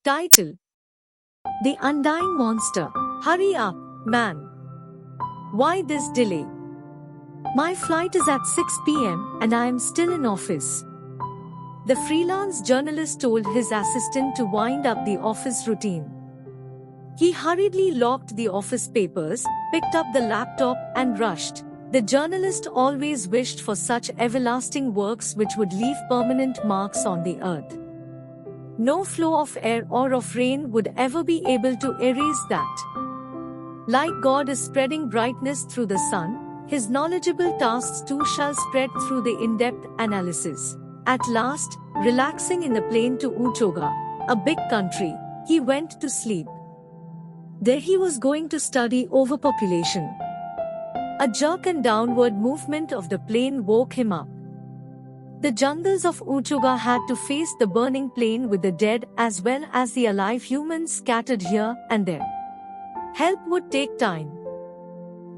Title: The Undying Monster. Hurry up, man. Why this delay? My flight is at 6 p.m. and I am still in office. The freelance journalist told his assistant to wind up the office routine. He hurriedly locked the office papers, picked up the laptop, and rushed. The journalist always wished for such everlasting works which would leave permanent marks on the earth. No flow of air or of rain would ever be able to erase that. Like God is spreading brightness through the sun, his knowledgeable tasks too shall spread through the in-depth analysis. At last, relaxing in the plane to Uchoga, a big country, he went to sleep. There he was going to study overpopulation. A jerk and downward movement of the plane woke him up. The jungles of Uchoga had to face the burning plain with the dead as well as the alive humans scattered here and there. Help would take time.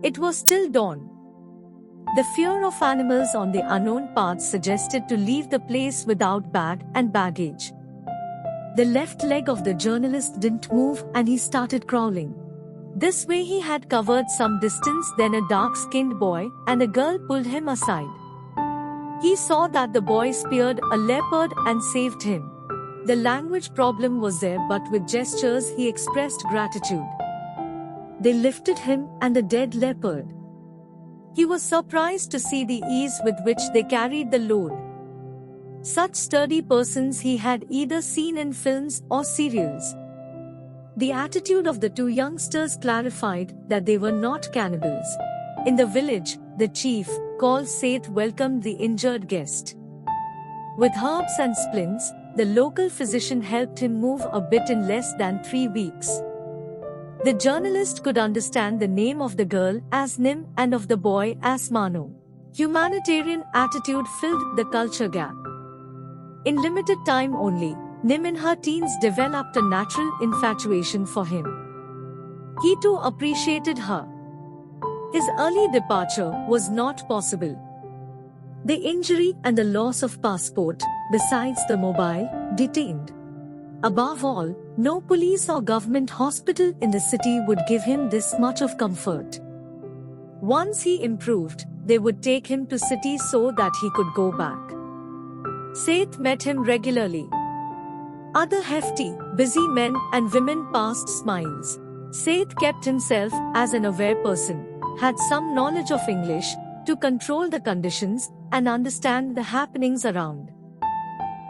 It was still dawn. The fear of animals on the unknown path suggested to leave the place without bag and baggage. The left leg of the journalist didn't move and he started crawling. This way he had covered some distance, then a dark-skinned boy and a girl pulled him aside. He saw that the boy speared a leopard and saved him. The language problem was there, but with gestures he expressed gratitude. They lifted him and the dead leopard. He was surprised to see the ease with which they carried the load. Such sturdy persons he had either seen in films or serials. The attitude of the two youngsters clarified that they were not cannibals. In the village, the chief, called Seth, welcomed the injured guest. With herbs and splints, the local physician helped him move a bit in less than 3 weeks. The journalist could understand the name of the girl as Nim and of the boy as Mano. Humanitarian attitude filled the culture gap. In limited time only, Nim in her teens developed a natural infatuation for him. He too appreciated her. His early departure was not possible. The injury and the loss of passport, besides the mobile, detained. Above all, no police or government hospital in the city would give him this much of comfort. Once he improved, they would take him to cities so that he could go back. Seth met him regularly. Other hefty, busy men and women passed smiles. Seth kept himself as an aware person, had some knowledge of English, to control the conditions and understand the happenings around.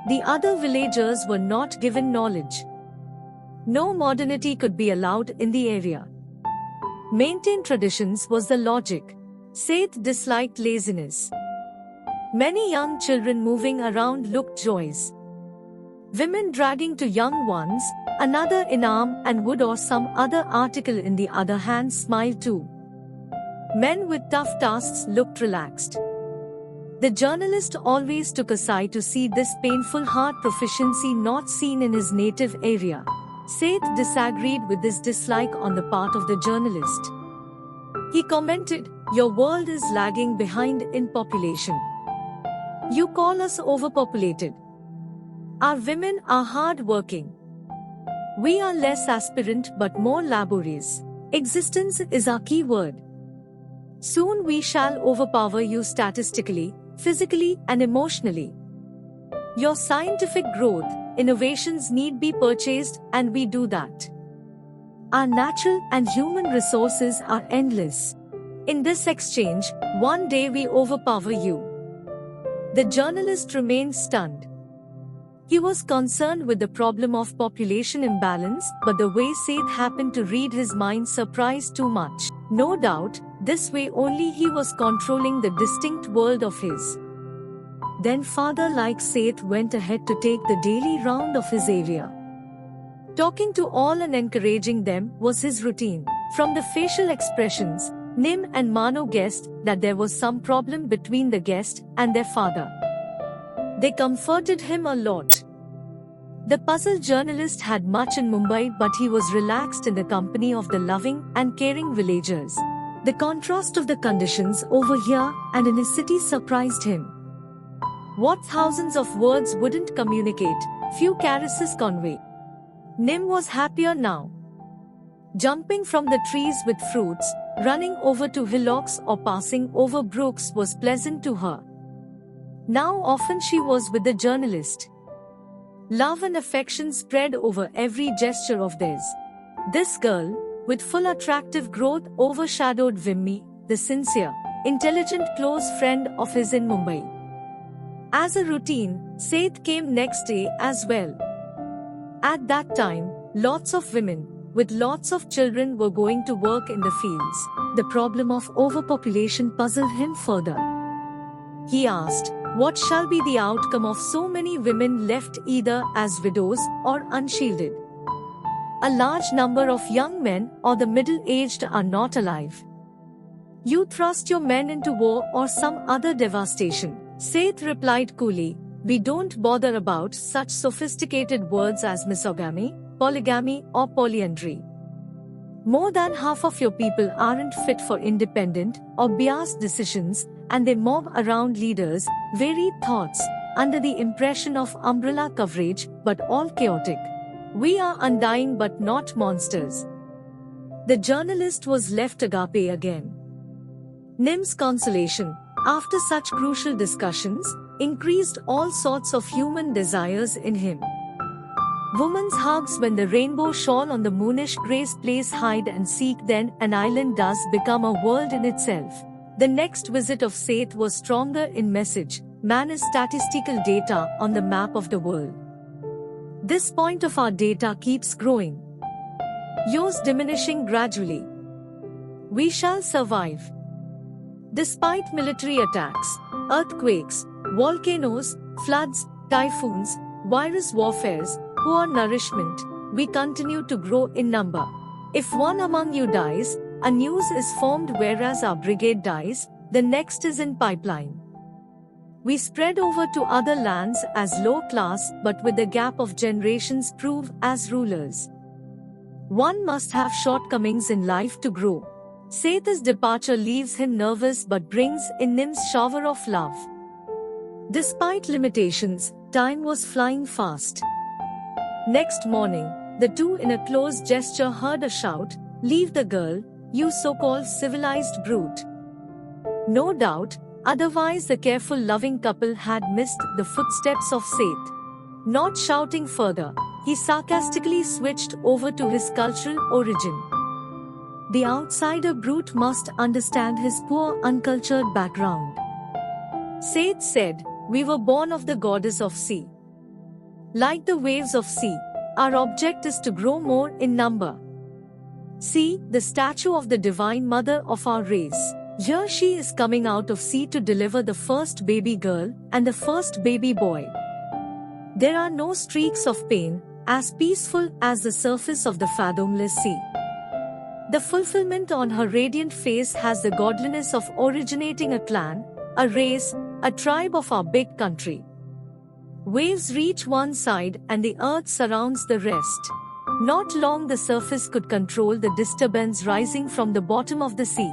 The other villagers were not given knowledge. No modernity could be allowed in the area. Maintain traditions was the logic. Seth disliked laziness. Many young children moving around looked joyous. Women dragging to young ones, another in arm and wood or some other article in the other hand smiled too. Men with tough tasks looked relaxed. The journalist always took aside to see this painful hard proficiency not seen in his native area. Seth disagreed with this dislike on the part of the journalist. He commented, "Your world is lagging behind in population. You call us overpopulated. Our women are hard-working. We are less aspirant but more laborious. Existence is our key word. Soon we shall overpower you statistically, physically and emotionally. Your scientific growth, innovations need be purchased and we do that. Our natural and human resources are endless. In this exchange, one day we overpower you." The journalist remained stunned. He was concerned with the problem of population imbalance, but the way Seth happened to read his mind surprised too much. No doubt, this way only he was controlling the distinct world of his. Then father-like Seth went ahead to take the daily round of his area. Talking to all and encouraging them was his routine. From the facial expressions, Nim and Mano guessed that there was some problem between the guest and their father. They comforted him a lot. The puzzled journalist had much in Mumbai, but he was relaxed in the company of the loving and caring villagers. The contrast of the conditions over here and in his city surprised him. What thousands of words wouldn't communicate, few caresses convey. Nim was happier now. Jumping from the trees with fruits, running over to hillocks or passing over brooks was pleasant to her. Now often she was with the journalist. Love and affection spread over every gesture of theirs. This girl, with full attractive growth, overshadowed Vimmi, the sincere, intelligent close friend of his in Mumbai. As a routine, Seth came next day as well. At that time, lots of women, with lots of children were going to work in the fields. The problem of overpopulation puzzled him further. He asked, what shall be the outcome of so many women left either as widows or unshielded? A large number of young men or the middle-aged are not alive. You thrust your men into war or some other devastation. Seth replied coolly, we don't bother about such sophisticated words as misogamy, polygamy or polyandry. More than half of your people aren't fit for independent or biased decisions, and they mob around leaders, varied thoughts, under the impression of umbrella coverage, but all chaotic. We are undying but not monsters. The journalist was left agape again. Nim's consolation, after such crucial discussions, increased all sorts of human desires in him. Woman's hugs when the rainbow shawl on the moonish grace plays hide and seek, then an island does become a world in itself. The next visit of Seth was stronger in message. Man is statistical data on the map of the world. This point of our data keeps growing. Yours diminishing gradually. We shall survive. Despite military attacks, earthquakes, volcanoes, floods, typhoons, virus warfares, poor nourishment, we continue to grow in number. If one among you dies, a news is formed, whereas our brigade dies, the next is in pipeline. We spread over to other lands as low class, but with the gap of generations prove as rulers. One must have shortcomings in life to grow. Seth's departure leaves him nervous but brings in Nim's shower of love. Despite limitations, time was flying fast. Next morning, the two in a close gesture heard a shout, "Leave the girl, you so-called civilized brute." No doubt, otherwise the careful loving couple had missed the footsteps of Seth. Not shouting further, he sarcastically switched over to his cultural origin. The outsider brute must understand his poor uncultured background. Seth said, "We were born of the goddess of sea. Like the waves of sea, our object is to grow more in number. See, the statue of the divine mother of our race. Here she is coming out of sea to deliver the first baby girl and the first baby boy. There are no streaks of pain, as peaceful as the surface of the fathomless sea. The fulfillment on her radiant face has the godliness of originating a clan, a race, a tribe of our big country. Waves reach one side and the earth surrounds the rest. Not long the surface could control the disturbance rising from the bottom of the sea."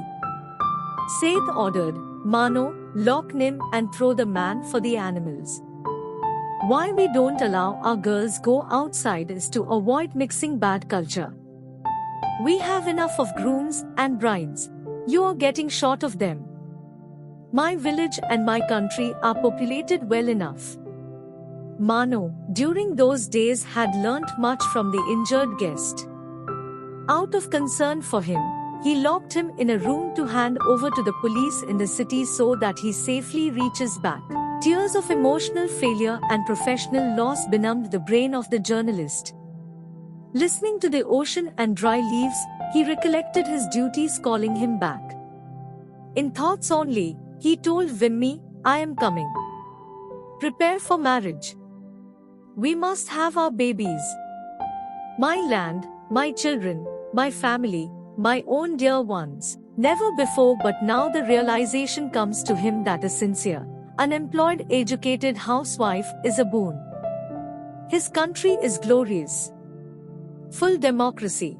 Seth ordered, "Mano, lock Nim and throw the man for the animals. Why we don't allow our girls go outside is to avoid mixing bad culture. We have enough of grooms and brides. You are getting short of them. My village and my country are populated well enough." Mano, during those days, had learnt much from the injured guest. Out of concern for him, he locked him in a room to hand over to the police in the city so that he safely reaches back. Tears of emotional failure and professional loss benumbed the brain of the journalist. Listening to the ocean and dry leaves, he recollected his duties calling him back. In thoughts only, he told Vimmi, "I am coming. Prepare for marriage. We must have our babies. My land, my children, my family, my own dear ones." Never before but now the realization comes to him that a sincere, unemployed, educated housewife is a boon. His country is glorious. Full democracy.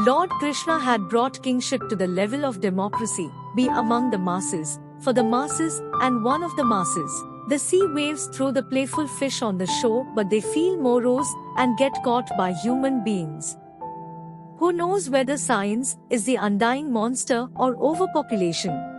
Lord Krishna had brought kingship to the level of democracy, be among the masses, for the masses, and one of the masses. The sea waves throw the playful fish on the shore, but they feel morose and get caught by human beings. Who knows whether science is the undying monster or overpopulation?